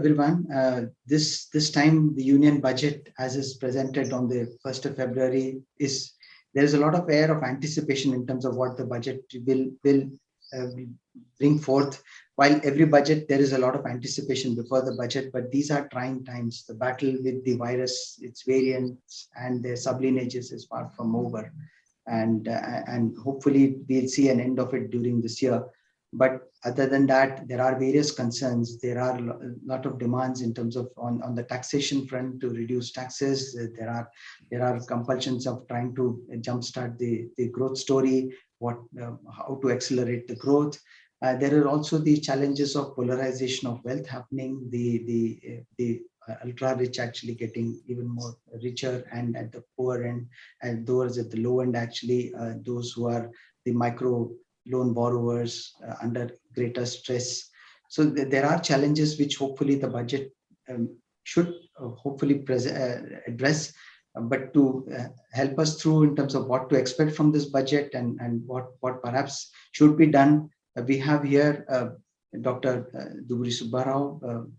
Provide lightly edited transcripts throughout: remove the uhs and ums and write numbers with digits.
everyone. This time the union budget, as is presented on the 1st of February, there's a lot of air of anticipation in terms of what the budget will bring forth. While every budget, there is a lot of anticipation before the budget, but these are trying times. The battle with the virus, its variants, and their sublineages is far from over, and hopefully we'll see an end of it during this year. But other than that, there are various concerns. There are a lot of demands in terms of on the taxation front to reduce taxes. There are compulsions of trying to jumpstart the growth story, how to accelerate the growth. There are also the challenges of polarization of wealth happening, the ultra-rich actually getting even more richer, and at the poor end, and those at the low end actually, those who are the micro loan borrowers under greater stress. So there are challenges which hopefully the budget should hopefully address, but to help us through in terms of what to expect from this budget and what perhaps should be done. We have here Dr. Duvvuri Subbarao,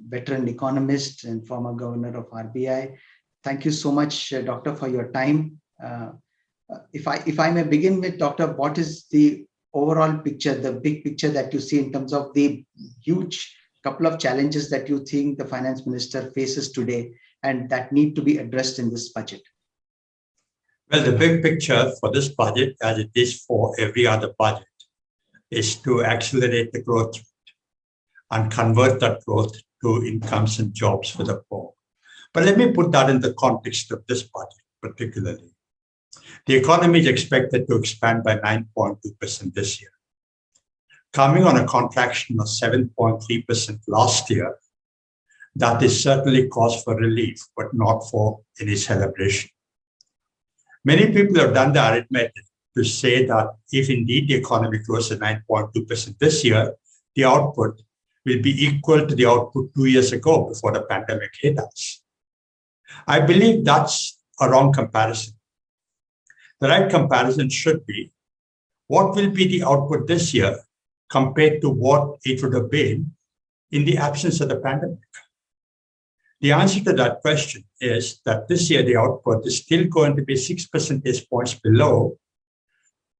veteran economist and former governor of RBI. Thank you so much, Doctor, for your time. If I may begin with, Doctor, what is the overall picture, the big picture that you see in terms of the huge couple of challenges that you think the finance minister faces today and that need to be addressed in this budget? Well, the big picture for this budget, as it is for every other budget, is to accelerate the growth rate and convert that growth to incomes and jobs for the poor. But let me put that in the context of this budget particularly. The economy is expected to expand by 9.2% this year. Coming on a contraction of 7.3% last year, that is certainly cause for relief, but not for any celebration. Many people have done the arithmetic to say that if indeed the economy grows at 9.2% this year, the output will be equal to the output 2 years ago before the pandemic hit us. I believe that's a wrong comparison. The right comparison should be, what will be the output this year compared to what it would have been in the absence of the pandemic? The answer to that question is that this year the output is still going to be 6 percentage points below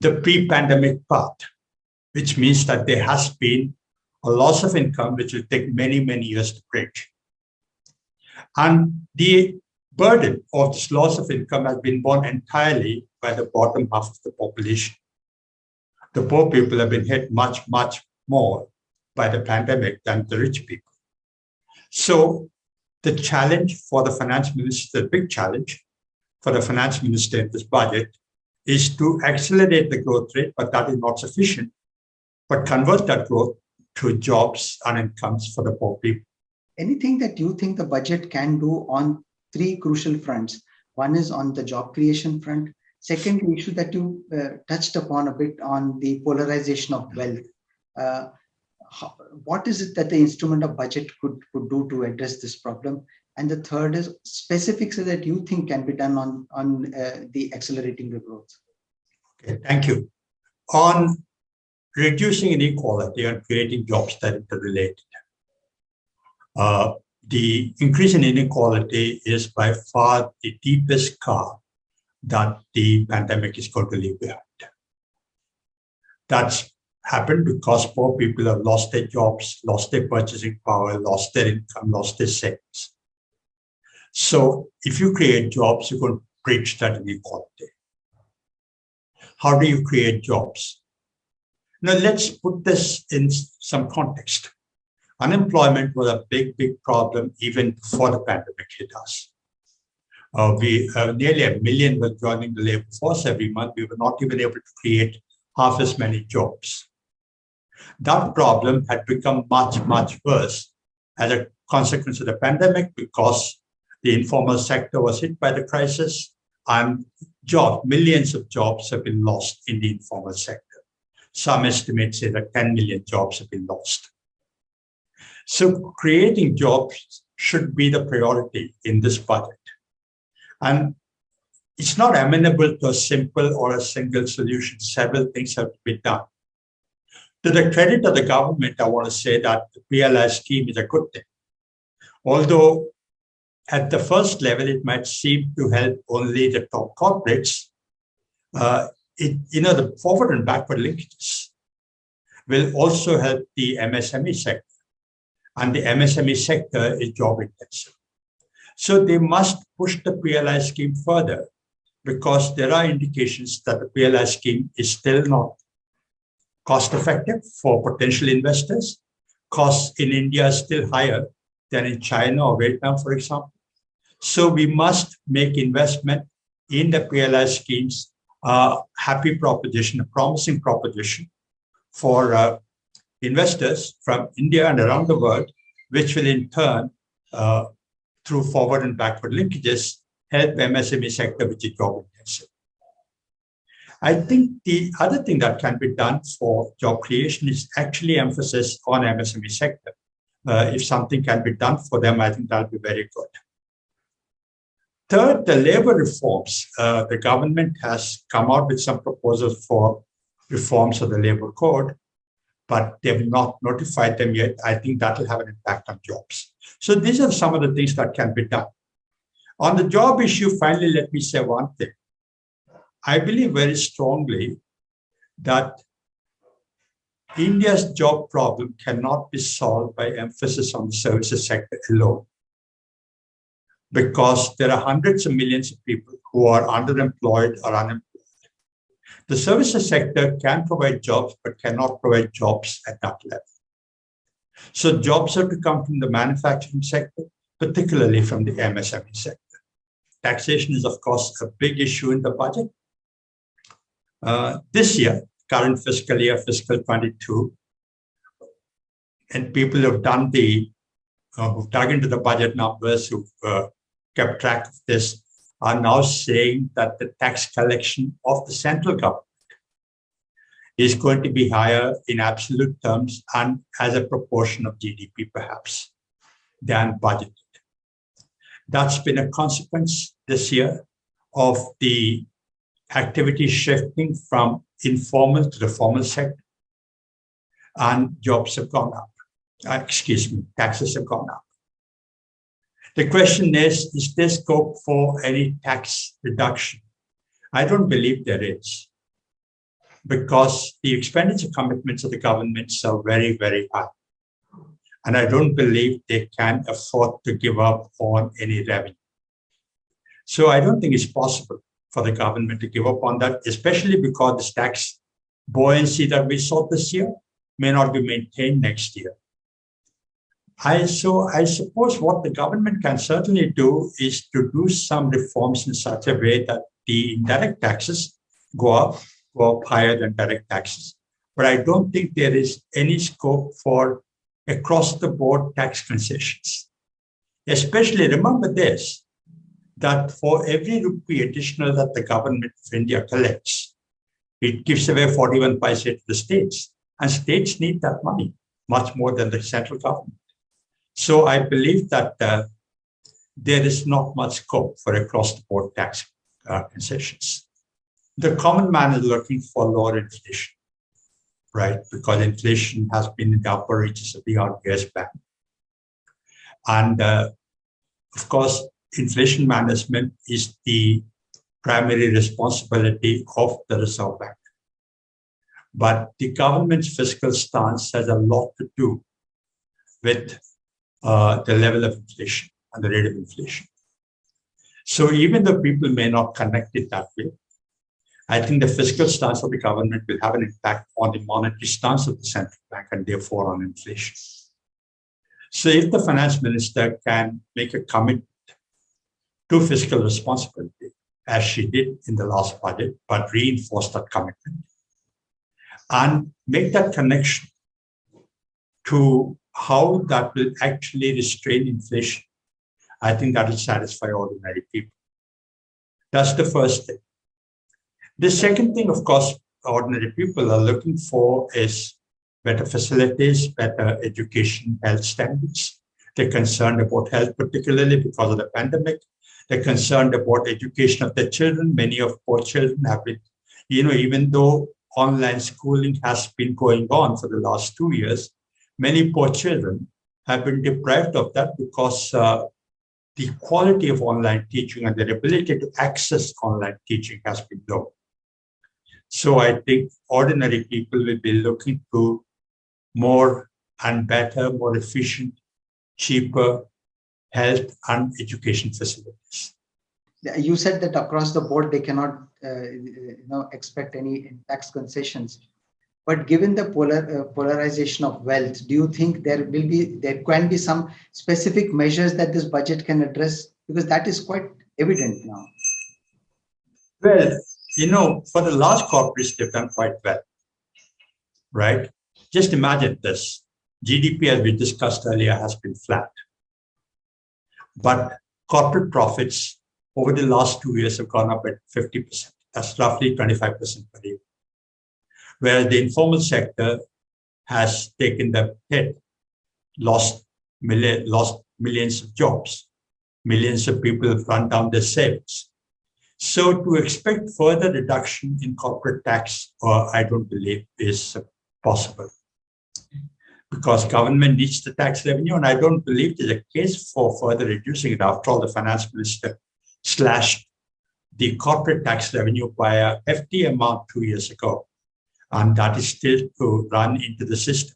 the pre-pandemic part, which means that there has been a loss of income which will take many, many years to bridge. And the burden of this loss of income has been borne entirely by the bottom half of the population. The poor people have been hit much, much more by the pandemic than the rich people. So the challenge for the finance minister, the big challenge for the finance minister in this budget is to accelerate the growth rate, but that is not sufficient, but convert that growth to jobs and incomes for the poor people. Anything that you think the budget can do on three crucial fronts? One is on the job creation front. Second issue that you touched upon a bit on the polarization of wealth. What is it that the instrument of budget could do to address this problem? And the third is specifics that you think can be done on the accelerating the growth. Okay, thank you. On reducing inequality and creating jobs that are interrelated. The increase in inequality is by far the deepest scar that the pandemic is going to leave behind. That's happened because poor people have lost their jobs, lost their purchasing power, lost their income, lost their savings. So if you create jobs, you're going to bridge that inequality. How do you create jobs? Now let's put this in some context. Unemployment was a big, big problem even before the pandemic hit us. Nearly 1 million were joining the labor force every month. We were not even able to create half as many jobs. That problem had become much, much worse as a consequence of the pandemic because the informal sector was hit by the crisis and millions of jobs have been lost in the informal sector. Some estimates say that 10 million jobs have been lost. So creating jobs should be the priority in this budget. And it's not amenable to a simple or a single solution. Several things have to be done. To the credit of the government, I want to say that the PLI scheme is a good thing. Although at the first level, it might seem to help only the top corporates, the forward and backward linkages will also help the MSME sector. And the MSME sector is job intensive. So they must push the PLI scheme further, because there are indications that the PLI scheme is still not cost effective for potential investors. Costs in India are still higher than in China or Vietnam, for example. So we must make investment in the PLI schemes a happy proposition, a promising proposition for investors from India and around the world, which will in turn, through forward and backward linkages, help MSME sector, which is job intensive. I think the other thing that can be done for job creation is actually emphasis on MSME sector. If something can be done for them, I think that'll be very good. Third, the labor reforms. The government has come out with some proposals for reforms of the labor code, but they've not notified them yet. I think that will have an impact on jobs. So these are some of the things that can be done. On the job issue, finally, let me say one thing. I believe very strongly that India's job problem cannot be solved by emphasis on the services sector alone, because there are hundreds of millions of people who are underemployed or unemployed. The services sector can provide jobs, but cannot provide jobs at that level. So jobs have to come from the manufacturing sector, particularly from the MSME sector. Taxation is, of course, a big issue in the budget. This year, current fiscal year, fiscal 22, and people who've done who've dug into the budget numbers, who've kept track of this, are now saying that the tax collection of the central government is going to be higher in absolute terms and as a proportion of GDP, perhaps, than budgeted. That's been a consequence this year of the activity shifting from informal to the formal sector, and jobs have gone up. Taxes have gone up. The question is there scope for any tax reduction? I don't believe there is, because the expenditure commitments of the governments are very, very high. And I don't believe they can afford to give up on any revenue. So I don't think it's possible for the government to give up on that, especially because this tax buoyancy that we saw this year may not be maintained next year. I suppose what the government can certainly do is to do some reforms in such a way that the indirect taxes go up higher than direct taxes. But I don't think there is any scope for across-the-board tax concessions. Especially, remember this, that for every rupee additional that the government of India collects, it gives away 41 paise to the states. And states need that money much more than the central government. So I believe that there is not much scope for across-the-board tax concessions. The common man is looking for lower inflation, right? Because inflation has been in the upper reaches of the RBI's band. And of course, inflation management is the primary responsibility of the Reserve Bank. But the government's fiscal stance has a lot to do with the level of inflation and the rate of inflation. So even though people may not connect it that way, I think the fiscal stance of the government will have an impact on the monetary stance of the central bank and therefore on inflation. So if the finance minister can make a commitment to fiscal responsibility, as she did in the last budget, but reinforce that commitment and make that connection to how that will actually restrain inflation, I think that will satisfy ordinary people. That's the first thing. The second thing, of course, ordinary people are looking for is better facilities, better education, health standards. They're concerned about health, particularly because of the pandemic. They're concerned about education of their children. Many of poor children have been, even though online schooling has been going on for the last 2 years, many poor children have been deprived of that because the quality of online teaching and their ability to access online teaching has been low. So I think ordinary people will be looking to more and better, more efficient, cheaper health and education facilities. You said that across the board, they cannot expect any tax concessions. But given the polarization of wealth, do you think there can be some specific measures that this budget can address? Because that is quite evident now. Well, for the large corporates, they've done quite well, right? Just imagine this. GDP, as we discussed earlier, has been flat. But corporate profits over the last 2 years have gone up at 50%. That's roughly 25% per year. Whereas the informal sector has taken the hit, lost millions of jobs, millions of people have run down their savings. So to expect further reduction in corporate tax, I don't believe is possible, because government needs the tax revenue, and I don't believe there's a case for further reducing it. After all, the finance minister slashed the corporate tax revenue by a hefty amount 2 years ago, and that is still to run into the system.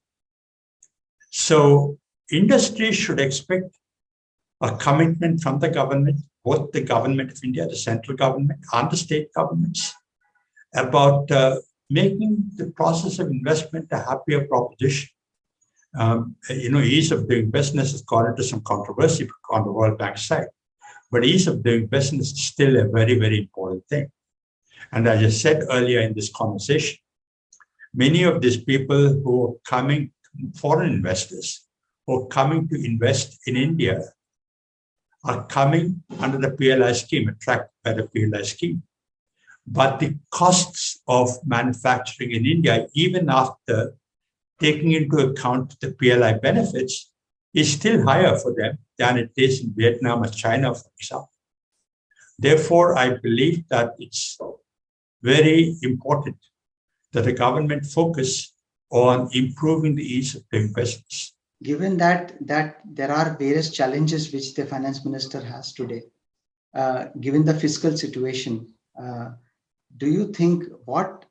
So industry should expect a commitment from the government, both the government of India, the central government, and the state governments, about making the process of investment a happier proposition. Ease of doing business has gone into some controversy on the World Bank side, but ease of doing business is still a very, very important thing. And as I said earlier in this conversation, many of these people who are coming, foreign investors, who are coming to invest in India, are coming under the PLI scheme, attracted by the PLI scheme. But the costs of manufacturing in India, even after taking into account the PLI benefits, is still higher for them than it is in Vietnam or China, for example. Therefore, I believe that it's very important that the government focus on improving the ease of doing business. Given that there are various challenges which the finance minister has today, given the fiscal situation, do you think what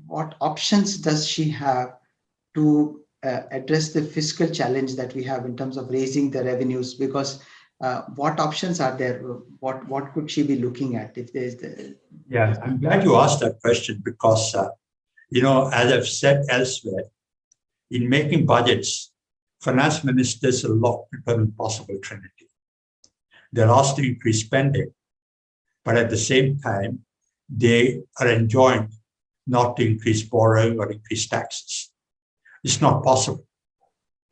options does she have to address the fiscal challenge that we have in terms of raising the revenues? Because what options are there? What could she be looking at if there is the? Yeah, I'm glad you asked that question, because as I've said elsewhere, in making budgets, finance ministers are locked into an impossible trinity. They're asked to increase spending, but at the same time, they are enjoined not to increase borrowing or increase taxes. It's not possible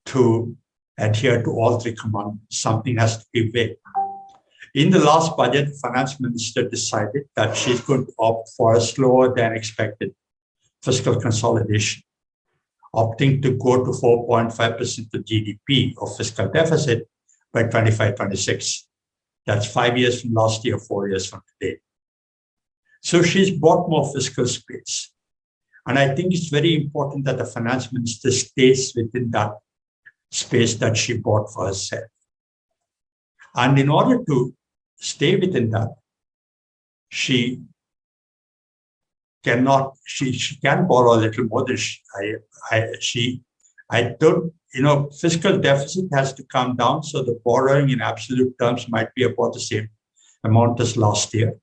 to adhere to all three commandments. Something has to be vague. In the last budget, the finance minister decided that she's going to opt for a slower than expected fiscal consolidation, opting to go to 4.5% of GDP of fiscal deficit by 25-26. That's 5 years from last year, 4 years from today. So she's bought more fiscal space. And I think it's very important that the finance minister stays within that space that she bought for herself. And in order to stay within that, she can borrow a little more than fiscal deficit has to come down. So the borrowing in absolute terms might be about the same amount as last year.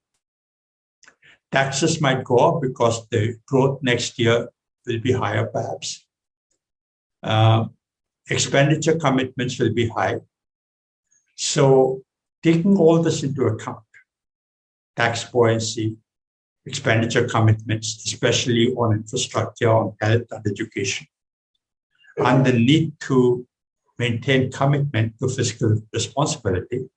Taxes might go up because the growth next year will be higher, perhaps. Expenditure commitments will be high. So taking all this into account, tax buoyancy, expenditure commitments, especially on infrastructure, on health and education, and the need to maintain commitment to fiscal responsibility,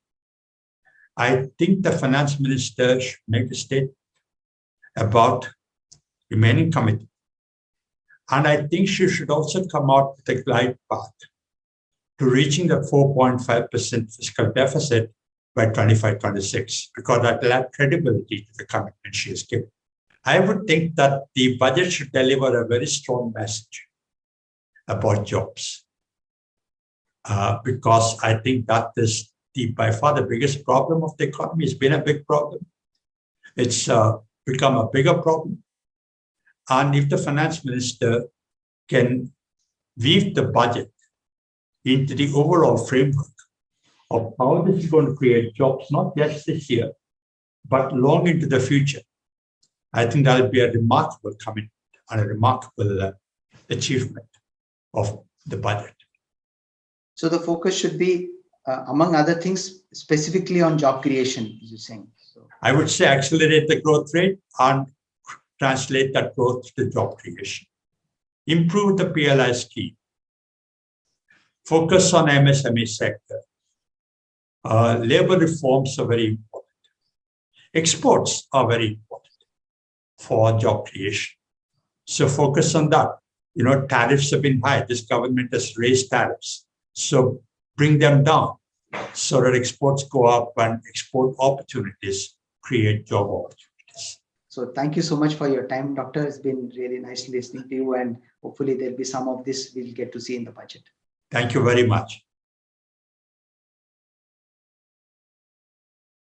I think the finance minister should make a statement about remaining committed. And I think she should also come out with a glide path to reaching the 4.5% fiscal deficit by 25-26, because that will add credibility to the commitment she has given. I would think that the budget should deliver a very strong message about jobs. because I think that is by far the biggest problem of the economy. It's been a big problem. It's become a bigger problem. And if the finance minister can weave the budget into the overall framework of how this is going to create jobs, not just this year, but long into the future, I think that will be a remarkable commitment and a remarkable achievement of the budget. So the focus should be, among other things, specifically on job creation, as you're saying. So I would say accelerate the growth rate and translate that growth to job creation. Improve the PLI scheme. Focus on MSME sector. Labor reforms are very important. Exports are very important for job creation. So focus on that. You know, tariffs have been high. This government has raised tariffs. So bring them down so that exports go up and export opportunities create job opportunities. So thank you so much for your time, Doctor. It's been really nice listening to you, and hopefully there'll be some of this we'll get to see in the budget. Thank you very much.